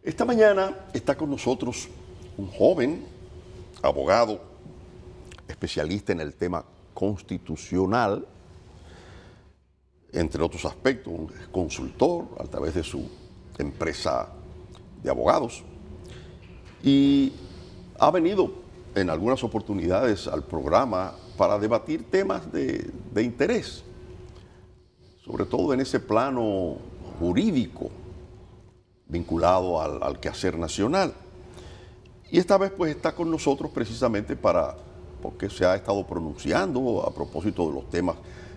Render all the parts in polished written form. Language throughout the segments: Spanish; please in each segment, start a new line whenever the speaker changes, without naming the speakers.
Esta mañana está con nosotros un joven abogado, especialista en el tema constitucional, entre otros aspectos, un consultor a través de su empresa de abogados, y ha venido en algunas oportunidades al programa para debatir temas de interés, sobre todo en ese plano jurídico vinculado al quehacer nacional. Y esta vez pues está con nosotros precisamente porque se ha estado pronunciando a propósito de los temas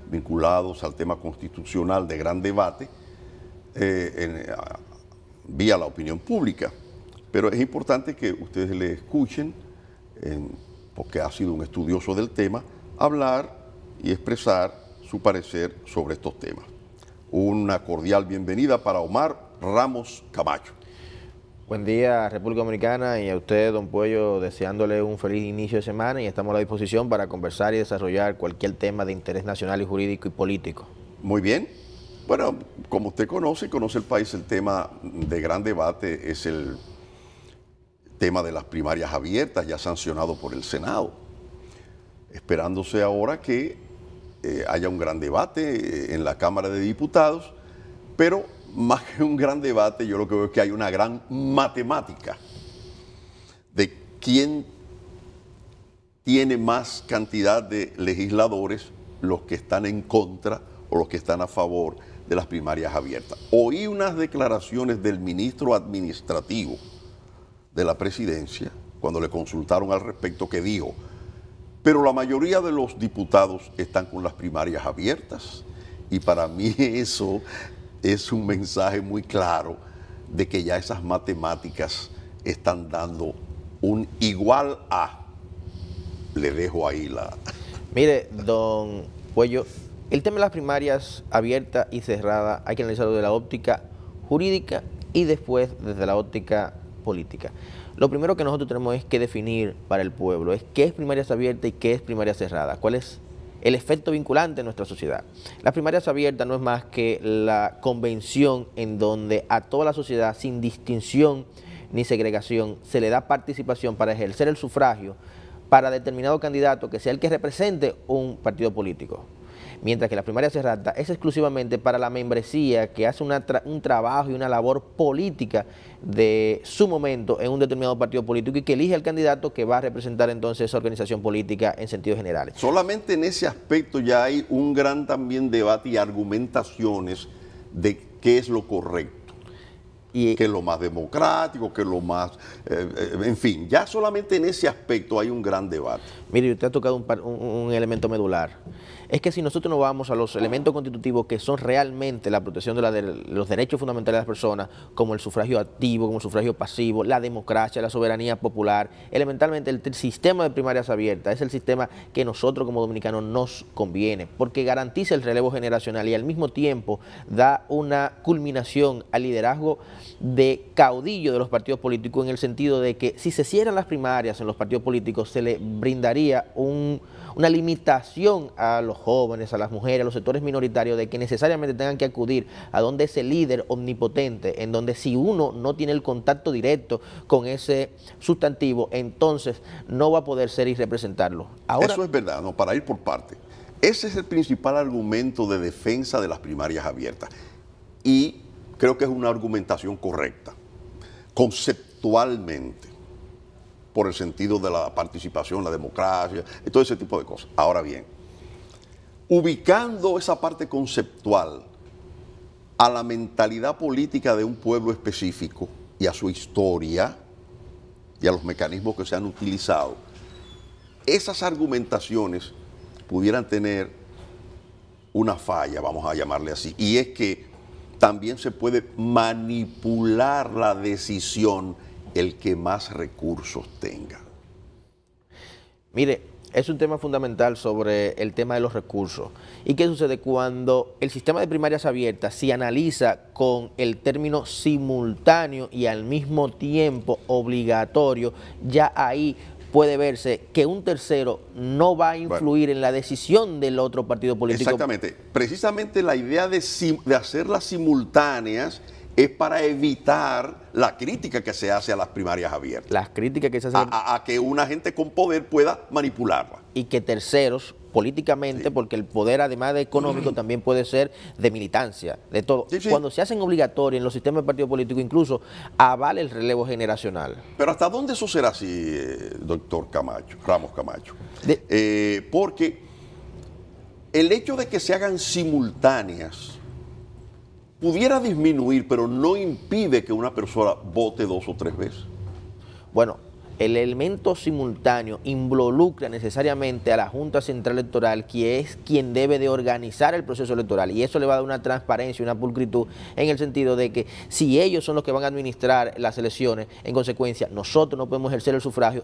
vinculados al tema constitucional de gran debate vía la opinión pública. Pero es importante que ustedes le escuchen, porque ha sido un estudioso del tema, hablar y expresar su parecer sobre estos temas. Una cordial bienvenida para Omar Ramos Camacho.
Buen día, República Dominicana, y a usted, don Puello, deseándole un feliz inicio de semana, y estamos a la disposición para conversar y desarrollar cualquier tema de interés nacional y jurídico y político.
Muy bien. Bueno, como usted conoce el país, el tema de gran debate es el tema de las primarias abiertas, ya sancionado por el Senado, esperándose ahora que haya un gran debate en la Cámara de Diputados, pero más que un gran debate, yo lo que veo es que hay una gran matemática de quién tiene más cantidad de legisladores, los que están en contra o los que están a favor de las primarias abiertas. Oí unas declaraciones del ministro administrativo de la presidencia, cuando le consultaron al respecto, que dijo: pero la mayoría de los diputados están con las primarias abiertas. Y para mí eso es un mensaje muy claro de que ya esas matemáticas están dando un igual a. Le dejo ahí la...
Mire, don Puello, el tema de las primarias abiertas y cerradas hay que analizarlo desde la óptica jurídica y después desde la óptica política. Lo primero que nosotros tenemos es que definir para el pueblo es qué es primarias abiertas y qué es primarias cerradas, cuál es el efecto vinculante en nuestra sociedad. Las primarias abiertas no es más que la convención en donde a toda la sociedad, sin distinción ni segregación, se le da participación para ejercer el sufragio para determinado candidato que sea el que represente un partido político. Mientras que la primaria cerrada es exclusivamente para la membresía que hace un trabajo y una labor política de su momento en un determinado partido político y que elige al candidato que va a representar entonces esa organización política en sentidos generales.
Solamente en ese aspecto ya hay un gran también debate y argumentaciones de qué es lo correcto. Que es lo más democrático, que es lo más... en fin, ya solamente en ese aspecto hay un gran debate.
Mire, usted ha tocado un elemento medular. Es que si nosotros nos vamos a los elementos constitutivos que son realmente la protección de los derechos fundamentales de las personas, como el sufragio activo, como el sufragio pasivo, la democracia, la soberanía popular, elementalmente el sistema de primarias abiertas es el sistema que nosotros como dominicanos nos conviene, porque garantiza el relevo generacional y al mismo tiempo da una culminación al liderazgo de caudillo de los partidos políticos, en el sentido de que si se cierran las primarias en los partidos políticos se le brindaría una limitación a los jóvenes, a las mujeres, a los sectores minoritarios, de que necesariamente tengan que acudir a donde ese líder omnipotente, en donde si uno no tiene el contacto directo con ese sustantivo, entonces no va a poder ser y representarlo. Ahora,
eso es verdad, no, para ir por parte. Ese es el principal argumento de defensa de las primarias abiertas. Y creo que es una argumentación correcta, conceptualmente, por el sentido de la participación, la democracia, y todo ese tipo de cosas. Ahora bien, ubicando esa parte conceptual a la mentalidad política de un pueblo específico y a su historia y a los mecanismos que se han utilizado, esas argumentaciones pudieran tener una falla, vamos a llamarle así, y es que también se puede manipular la decisión el que más recursos tenga.
Mire, es un tema fundamental sobre el tema de los recursos. ¿Y qué sucede cuando el sistema de primarias abiertas se analiza con el término simultáneo y al mismo tiempo obligatorio? Ya ahí puede verse que un tercero no va a influir en la decisión del otro partido político.
Exactamente. Precisamente la idea de hacerlas simultáneas es para evitar la crítica que se hace a las primarias abiertas.
Las críticas que se hacen
A que una gente con poder pueda manipularla.
y que terceros políticamente,
Sí.
porque el poder además de económico también puede ser de militancia, de todo.
Sí, sí.
Cuando se hacen obligatorios en los sistemas de partido político, incluso avala el relevo generacional.
Pero ¿hasta dónde eso será así, doctor Camacho, Ramos Camacho?
De-
Porque el hecho de que se hagan simultáneas pudiera disminuir, pero no impide que una persona vote 2 o 3 veces.
Bueno, el elemento simultáneo involucra necesariamente a la Junta Central Electoral, que es quien debe de organizar el proceso electoral, y eso le va a dar una transparencia, una pulcritud, en el sentido de que si ellos son los que van a administrar las elecciones, en consecuencia, nosotros no podemos ejercer el sufragio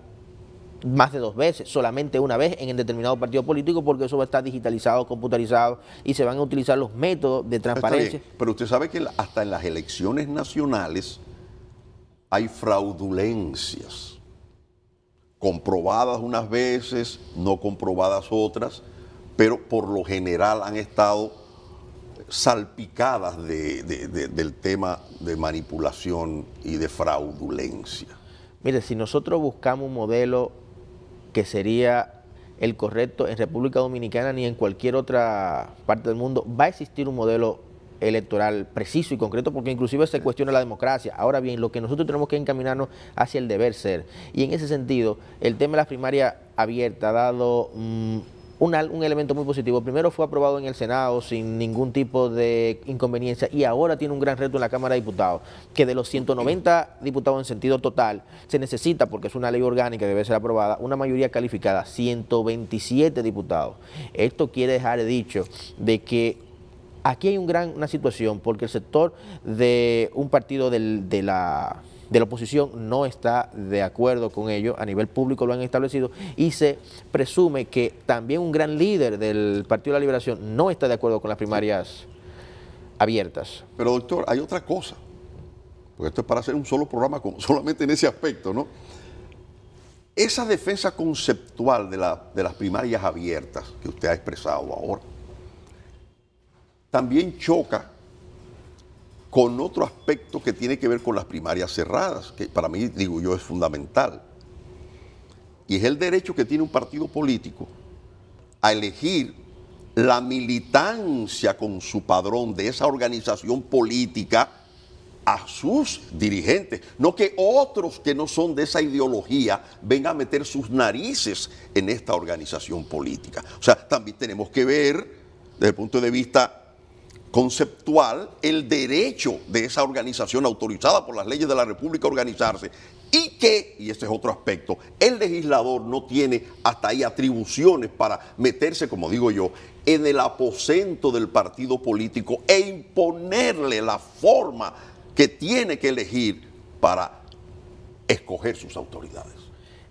más de 2 veces, solamente una vez en el determinado partido político, porque eso va a estar digitalizado, computarizado, y se van a utilizar los métodos de transparencia.
Está bien, pero usted sabe que hasta en las elecciones nacionales hay fraudulencias, comprobadas unas veces, no comprobadas otras, pero por lo general han estado salpicadas del tema de manipulación y de fraudulencia.
Mire, si nosotros buscamos un modelo que sería el correcto en República Dominicana ni en cualquier otra parte del mundo, va a existir un modelo electoral preciso y concreto, porque inclusive se cuestiona la democracia. Ahora bien, lo que nosotros tenemos que encaminarnos hacia el deber ser. Y en ese sentido, el tema de las primarias abiertas ha dado un elemento muy positivo. Primero fue aprobado en el Senado sin ningún tipo de inconveniencia, y ahora tiene un gran reto en la Cámara de Diputados, que de los 190 diputados en sentido total, se necesita, porque es una ley orgánica que debe ser aprobada, una mayoría calificada, 127 diputados. Esto quiere dejar dicho de que aquí hay una situación, porque el sector de un partido de la oposición no está de acuerdo con ello, a nivel público lo han establecido, y se presume que también un gran líder del Partido de la Liberación no está de acuerdo con las primarias abiertas.
Pero doctor, hay otra cosa, porque esto es para hacer un solo programa solamente en ese aspecto, ¿no? Esa defensa conceptual de las primarias abiertas que usted ha expresado ahora, también choca con otro aspecto que tiene que ver con las primarias cerradas, que para mí, digo yo, es fundamental. Y es el derecho que tiene un partido político a elegir la militancia con su padrón de esa organización política a sus dirigentes. No que otros que no son de esa ideología vengan a meter sus narices en esta organización política. O sea, también tenemos que ver, desde el punto de vista conceptual, el derecho de esa organización autorizada por las leyes de la República a organizarse, y que, y este es otro aspecto, el legislador no tiene hasta ahí atribuciones para meterse, como digo yo, en el aposento del partido político e imponerle la forma que tiene que elegir para escoger sus autoridades.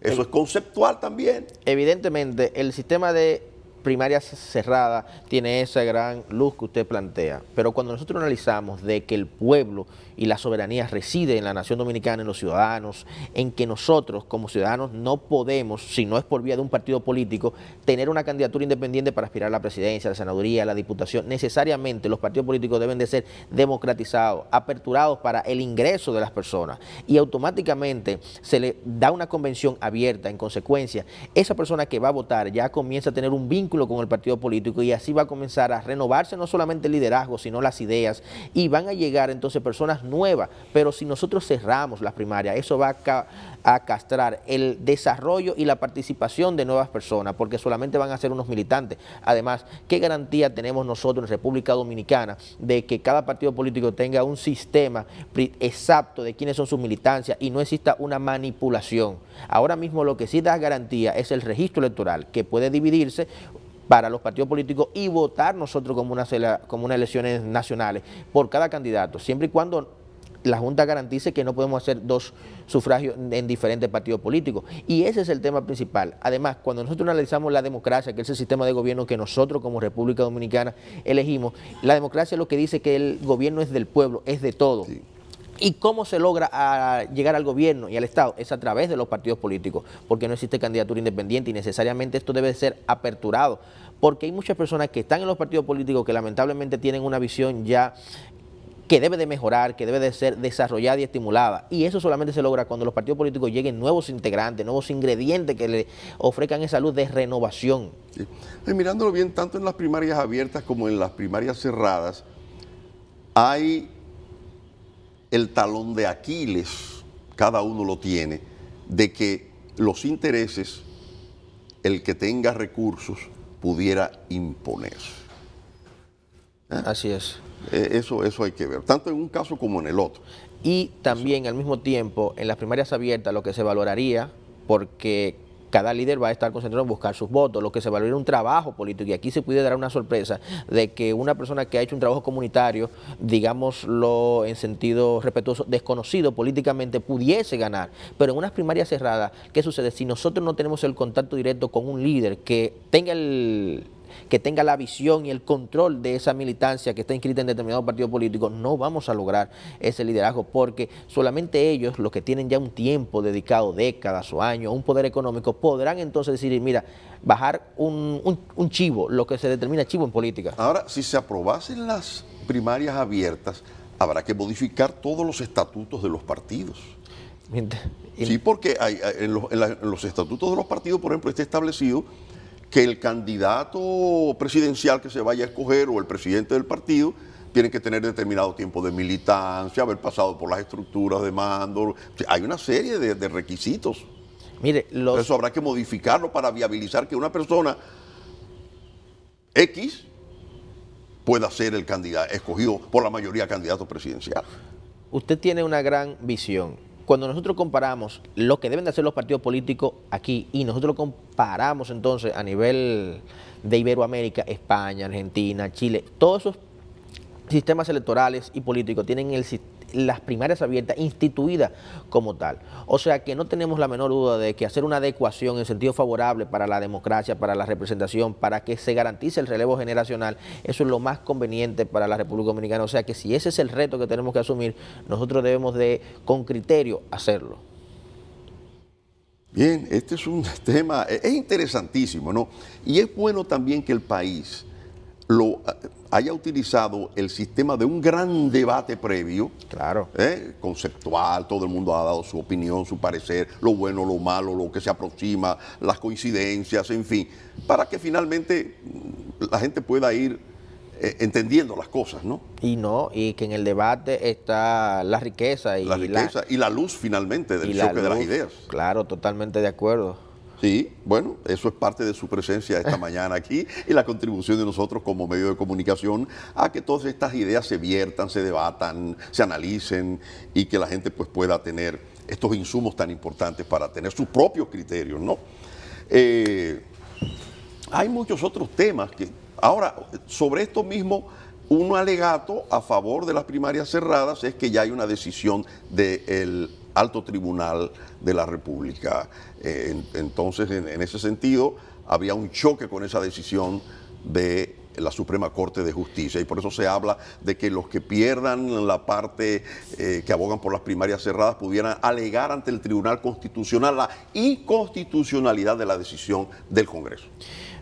Eso es conceptual también.
Evidentemente, el sistema de primaria cerrada tiene esa gran luz que usted plantea, pero cuando nosotros analizamos de que el pueblo y la soberanía reside en la nación dominicana, en los ciudadanos, en que nosotros como ciudadanos no podemos, si no es por vía de un partido político, tener una candidatura independiente para aspirar a la presidencia, a la senaduría, a la diputación. Necesariamente los partidos políticos deben de ser democratizados, aperturados para el ingreso de las personas, y automáticamente se le da una convención abierta. En consecuencia, esa persona que va a votar ya comienza a tener un vínculo con el partido político, y así va a comenzar a renovarse no solamente el liderazgo, sino las ideas, y van a llegar entonces personas nuevas. Pero si nosotros cerramos las primarias, eso va a castrar el desarrollo y la participación de nuevas personas, porque solamente van a ser unos militantes. Además, ¿qué garantía tenemos nosotros en República Dominicana de que cada partido político tenga un sistema exacto de quiénes son sus militancias y no exista una manipulación? Ahora mismo lo que sí da garantía es el registro electoral, que puede dividirse para los partidos políticos y votar nosotros como unas elecciones nacionales por cada candidato, siempre y cuando la Junta garantice que no podemos hacer 2 sufragios en diferentes partidos políticos. Y ese es el tema principal. Además, cuando nosotros analizamos la democracia, que es el sistema de gobierno que nosotros como República Dominicana elegimos, la democracia es lo que dice que el gobierno es del pueblo, es de todo. Sí. ¿Y cómo se logra llegar al gobierno y al Estado? Es a través de los partidos políticos, porque no existe candidatura independiente, y necesariamente esto debe ser aperturado, porque hay muchas personas que están en los partidos políticos que lamentablemente tienen una visión ya que debe de mejorar, que debe de ser desarrollada y estimulada. Y eso solamente se logra cuando los partidos políticos lleguen nuevos integrantes, nuevos ingredientes que le ofrezcan esa luz de renovación.
Sí. Mirándolo bien, tanto en las primarias abiertas como en las primarias cerradas, hay el talón de Aquiles, cada uno lo tiene, de que los intereses, el que tenga recursos, pudiera imponer.
Así es.
Eso hay que ver, tanto en un caso como en el otro.
Y también al mismo tiempo, en las primarias abiertas lo que se valoraría, porque cada líder va a estar concentrado en buscar sus votos, lo que se valoraría un trabajo político, y aquí se puede dar una sorpresa de que una persona que ha hecho un trabajo comunitario, digámoslo en sentido respetuoso, desconocido políticamente, pudiese ganar. Pero en unas primarias cerradas, ¿qué sucede? Si nosotros no tenemos el contacto directo con un líder que tenga la visión y el control de esa militancia que está inscrita en determinado partido político, no vamos a lograr ese liderazgo, porque solamente ellos, los que tienen ya un tiempo dedicado, décadas o años, un poder económico, podrán entonces decidir, mira, bajar un chivo, lo que se determina chivo en política.
Ahora, si se aprobasen las primarias abiertas, habrá que modificar todos los estatutos de los partidos. Sí, porque en los estatutos de los partidos, por ejemplo, está establecido que el candidato presidencial que se vaya a escoger o el presidente del partido tiene que tener determinado tiempo de militancia, haber pasado por las estructuras de mando. Hay una serie de requisitos.
Mire,
eso habrá que modificarlo para viabilizar que una persona X pueda ser el candidato escogido por la mayoría candidato presidencial.
Usted tiene una gran visión. Cuando nosotros comparamos lo que deben de hacer los partidos políticos aquí y nosotros lo comparamos entonces a nivel de Iberoamérica, España, Argentina, Chile, todos esos sistemas electorales y políticos tienen las primarias abiertas instituidas como tal. O sea que no tenemos la menor duda de que hacer una adecuación en sentido favorable para la democracia, para la representación, para que se garantice el relevo generacional, eso es lo más conveniente para la República Dominicana. O sea que si ese es el reto que tenemos que asumir, nosotros debemos de, con criterio, hacerlo.
Bien, este es un tema, es interesantísimo, ¿no? Y es bueno también que el país haya utilizado el sistema de un gran debate previo,
claro,
conceptual, todo el mundo ha dado su opinión, su parecer, lo bueno, lo malo, lo que se aproxima, las coincidencias, en fin, para que finalmente la gente pueda ir entendiendo las cosas, ¿no?
Y que en el debate está la riqueza y
la luz finalmente del choque de las ideas.
Claro, totalmente de acuerdo.
Sí, bueno, eso es parte de su presencia esta mañana aquí y la contribución de nosotros como medio de comunicación a que todas estas ideas se viertan, se debatan, se analicen y que la gente pues pueda tener estos insumos tan importantes para tener sus propios criterios, ¿no? Hay muchos otros temas que, ahora, sobre esto mismo, un alegato a favor de las primarias cerradas es que ya hay una decisión del Alto Tribunal de la República. Entonces, en ese sentido, había un choque con esa decisión de la Suprema Corte de Justicia y por eso se habla de que los que pierdan la parte que abogan por las primarias cerradas pudieran alegar ante el Tribunal Constitucional la inconstitucionalidad de la decisión del Congreso.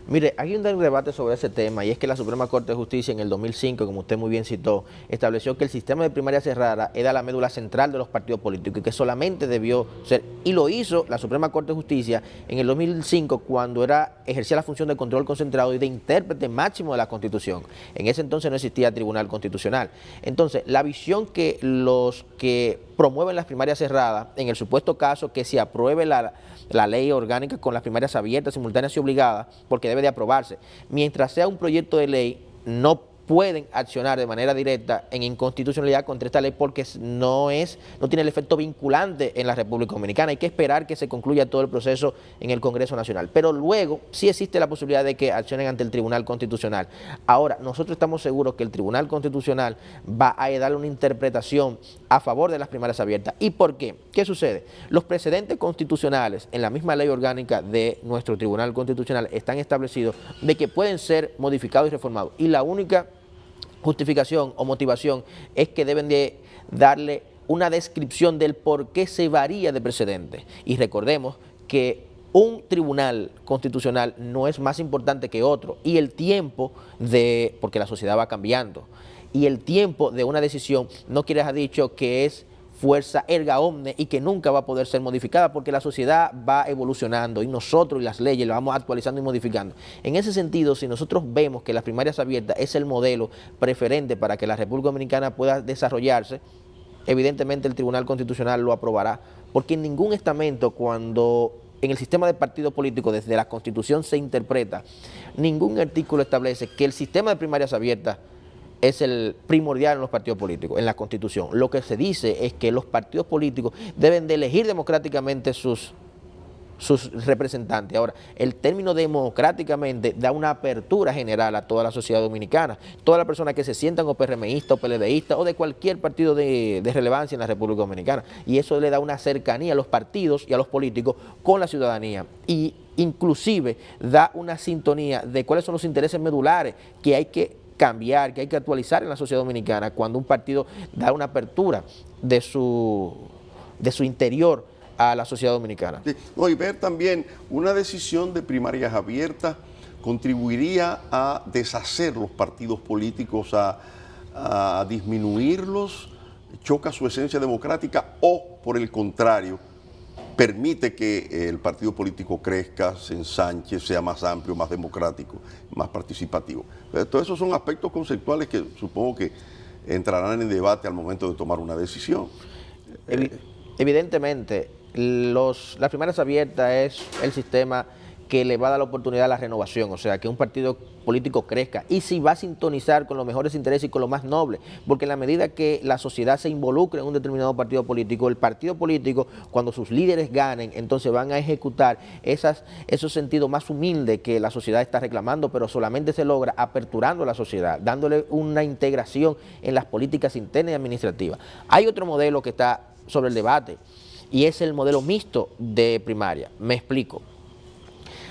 Mire, hay un debate sobre ese tema y es que la Suprema Corte de Justicia en el 2005, como usted muy bien citó, estableció que el sistema de primaria cerrada era la médula central de los partidos políticos y que solamente debió ser, y lo hizo la Suprema Corte de Justicia en el 2005 cuando ejercía la función de control concentrado y de intérprete máximo de la Constitución. En ese entonces no existía Tribunal Constitucional. Entonces, la visión que los que promueven las primarias cerradas, en el supuesto caso que se apruebe la ley orgánica con las primarias abiertas, simultáneas y obligadas, porque debe de aprobarse. Mientras sea un proyecto de ley, no pueden accionar de manera directa en inconstitucionalidad contra esta ley porque no tiene el efecto vinculante en la República Dominicana. Hay que esperar que se concluya todo el proceso en el Congreso Nacional. Pero luego sí existe la posibilidad de que accionen ante el Tribunal Constitucional. Ahora, nosotros estamos seguros que el Tribunal Constitucional va a darle una interpretación a favor de las primarias abiertas. ¿Y por qué? ¿Qué sucede? Los precedentes constitucionales en la misma ley orgánica de nuestro Tribunal Constitucional están establecidos de que pueden ser modificados y reformados. Y la única justificación o motivación es que deben de darle una descripción del por qué se varía de precedente. Y recordemos que un tribunal constitucional no es más importante que otro y el tiempo porque la sociedad va cambiando. y el tiempo de una decisión no quiere dejar dicho que es fuerza erga omne y que nunca va a poder ser modificada porque la sociedad va evolucionando y nosotros y las leyes las vamos actualizando y modificando. En ese sentido, si nosotros vemos que las primarias abiertas es el modelo preferente para que la República Dominicana pueda desarrollarse, evidentemente el Tribunal Constitucional lo aprobará, porque en ningún estamento, cuando en el sistema de partidos políticos desde la Constitución se interpreta, ningún artículo establece que el sistema de primarias abiertas es el primordial en los partidos políticos, en la Constitución. Lo que se dice es que los partidos políticos deben de elegir democráticamente sus representantes. Ahora, el término democráticamente da una apertura general a toda la sociedad dominicana. Todas las personas que se sientan o PRMistas o PLDistas o de cualquier partido de relevancia en la República Dominicana. Y eso le da una cercanía a los partidos y a los políticos con la ciudadanía. Y inclusive da una sintonía de cuáles son los intereses medulares que hay que cambiar, que hay que actualizar en la sociedad dominicana cuando un partido da una apertura de su interior a la sociedad dominicana.
Sí. No, y ver también una decisión de primarias abiertas contribuiría a deshacer los partidos políticos, a disminuirlos, choca su esencia democrática o, por el contrario, permite que el partido político crezca, se ensanche, sea más amplio, más democrático, más participativo. Todos esos son aspectos conceptuales que supongo que entrarán en debate al momento de tomar una decisión.
Evidentemente, las primarias abiertas es el sistema que le va a dar la oportunidad a la renovación, o sea, que un partido político crezca y si va a sintonizar con los mejores intereses y con lo más noble, porque en la medida que la sociedad se involucre en un determinado partido político, el partido político, cuando sus líderes ganen, entonces van a ejecutar esos sentidos más humildes que la sociedad está reclamando, pero solamente se logra aperturando a la sociedad, dándole una integración en las políticas internas y administrativas. Hay otro modelo que está sobre el debate y es el modelo mixto de primaria. Me explico.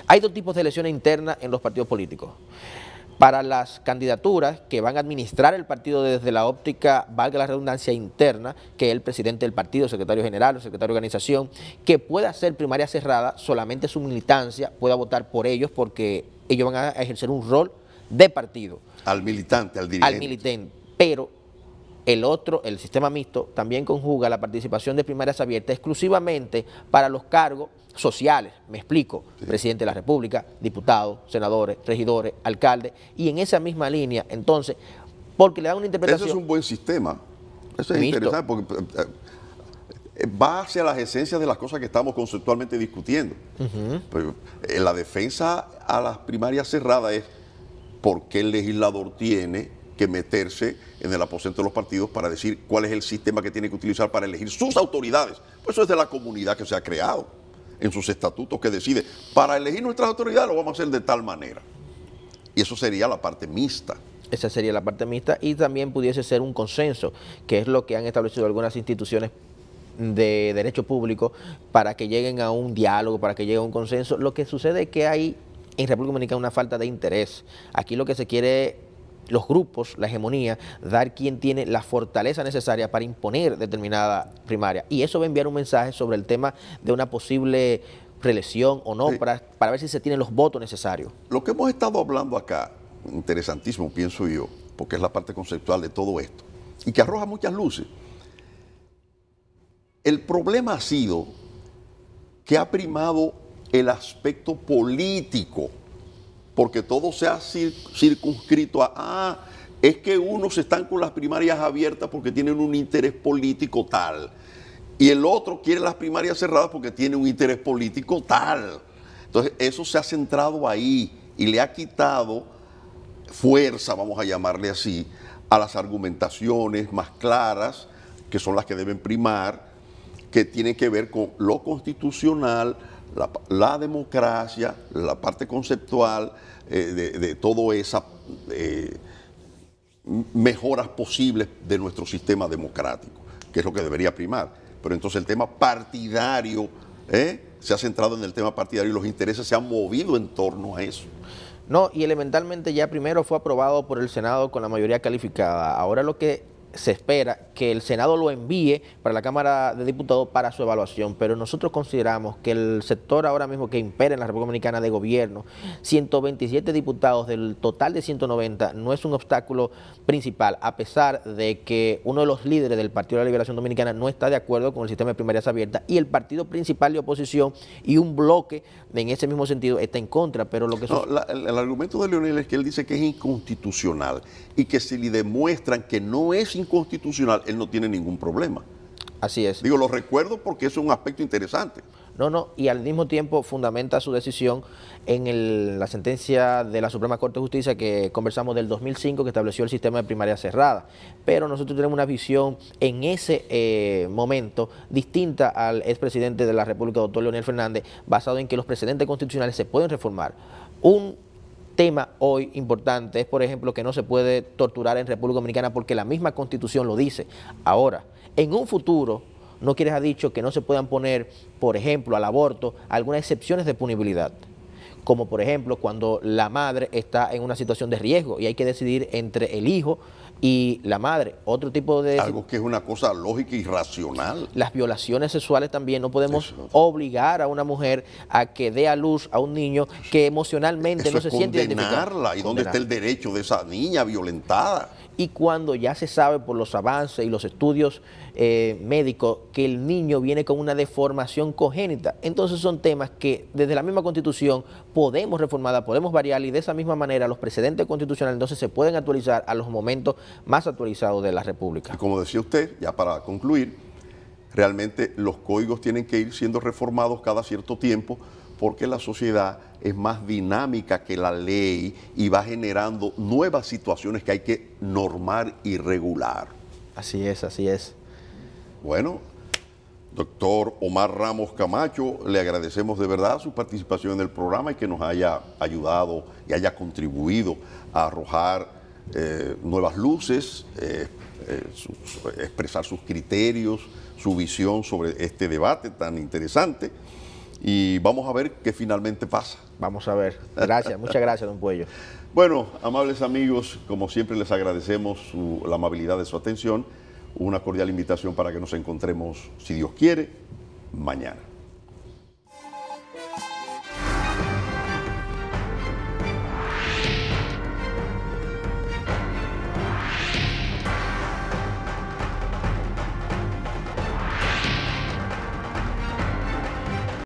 Hay dos tipos de elecciones internas en los partidos políticos. Para las candidaturas que van a administrar el partido desde la óptica, valga la redundancia, interna, que es el presidente del partido, el secretario general, el secretario de organización, que pueda hacer primaria cerrada, solamente su militancia pueda votar por ellos porque ellos van a ejercer un rol de partido.
Al militante, al dirigente.
Al militante, pero el sistema mixto, también conjuga la participación de primarias abiertas exclusivamente para los cargos sociales, me explico, sí. Presidente de la República, diputados, senadores, regidores, alcaldes, y en esa misma línea, entonces, porque le dan una interpretación...
Eso es un buen sistema, eso es mixto. Interesante, porque va hacia las esencias de las cosas que estamos conceptualmente discutiendo. Pero, la defensa a las primarias cerradas es por qué el legislador tiene que meterse en el aposento de los partidos para decir cuál es el sistema que tiene que utilizar para elegir sus autoridades. Pues eso es de la comunidad que se ha creado en sus estatutos, que decide, para elegir nuestras autoridades lo vamos a hacer de tal manera. Y eso sería la parte mixta.
Esa sería la parte mixta y también pudiese ser un consenso, que es lo que han establecido algunas instituciones de derecho público para que lleguen a un diálogo, para que llegue a un consenso. Lo que sucede es que hay en República Dominicana una falta de interés. Aquí lo que se quiere, los grupos, la hegemonía, dar quien tiene la fortaleza necesaria para imponer determinada primaria. Y eso va a enviar un mensaje sobre el tema de una posible reelección o no, sí, para ver si se tienen los votos necesarios.
Lo que hemos estado hablando acá, interesantísimo, pienso yo, porque es la parte conceptual de todo esto, y que arroja muchas luces. El problema ha sido que ha primado el aspecto político, porque todo se ha circunscrito a, es que unos están con las primarias abiertas porque tienen un interés político tal, y el otro quiere las primarias cerradas porque tiene un interés político tal. Entonces eso se ha centrado ahí y le ha quitado fuerza, vamos a llamarle así, a las argumentaciones más claras, que son las que deben primar, que tienen que ver con lo constitucional, la democracia, la parte conceptual de todas esas mejoras posibles de nuestro sistema democrático, que es lo que debería primar. Pero entonces el tema partidario se ha centrado en el tema partidario y los intereses se han movido en torno a eso.
No, y elementalmente ya primero fue aprobado por el Senado con la mayoría calificada. Ahora lo que se espera que el Senado lo envíe para la Cámara de Diputados para su evaluación, pero nosotros consideramos que el sector ahora mismo que impera en la República Dominicana de gobierno, 127 diputados del total de 190, no es un obstáculo principal, a pesar de que uno de los líderes del Partido de la Liberación Dominicana no está de acuerdo con el sistema de primarias abiertas y el partido principal de oposición y un bloque en ese mismo sentido está en contra, pero lo que...
No, el argumento de Leonel es que él dice que es inconstitucional y que si le demuestran que no es inconstitucional, él no tiene ningún problema.
Así es.
Digo, lo recuerdo porque es un aspecto interesante.
No, y al mismo tiempo fundamenta su decisión en la sentencia de la Suprema Corte de Justicia que conversamos del 2005, que estableció el sistema de primaria cerrada. Pero nosotros tenemos una visión en ese momento distinta al expresidente de la República, doctor Leonel Fernández, basado en que los precedentes constitucionales se pueden reformar. Un tema hoy importante es, por ejemplo, que no se puede torturar en República Dominicana porque la misma Constitución lo dice. Ahora, en un futuro, no quieres ha dicho que no se puedan poner, por ejemplo, al aborto algunas excepciones de punibilidad, como por ejemplo cuando la madre está en una situación de riesgo y hay que decidir entre el hijo y la madre, otro tipo de...
Algo que es una cosa lógica y racional.
Las violaciones sexuales también, no podemos obligar a una mujer a que dé a luz a un niño que emocionalmente no se siente identificado.
¿Y dónde está el derecho de esa niña violentada?
Y cuando ya se sabe por los avances y los estudios médicos que el niño viene con una deformación congénita, entonces son temas que desde la misma Constitución podemos reformarla, podemos variarla y de esa misma manera los precedentes constitucionales entonces se pueden actualizar a los momentos más actualizados de la República.
Y como decía usted, ya para concluir, realmente los códigos tienen que ir siendo reformados cada cierto tiempo porque la sociedad es más dinámica que la ley y va generando nuevas situaciones que hay que normar y regular.
Así es, así es.
Bueno, doctor Omar Ramos Camacho, le agradecemos de verdad su participación en el programa y que nos haya ayudado y haya contribuido a arrojar nuevas luces, expresar sus criterios, su visión sobre este debate tan interesante. Y vamos a ver qué finalmente pasa.
Vamos a ver. Gracias, muchas gracias, don Puello.
Bueno, amables amigos, como siempre les agradecemos la amabilidad de su atención. Una cordial invitación para que nos encontremos, si Dios quiere, mañana.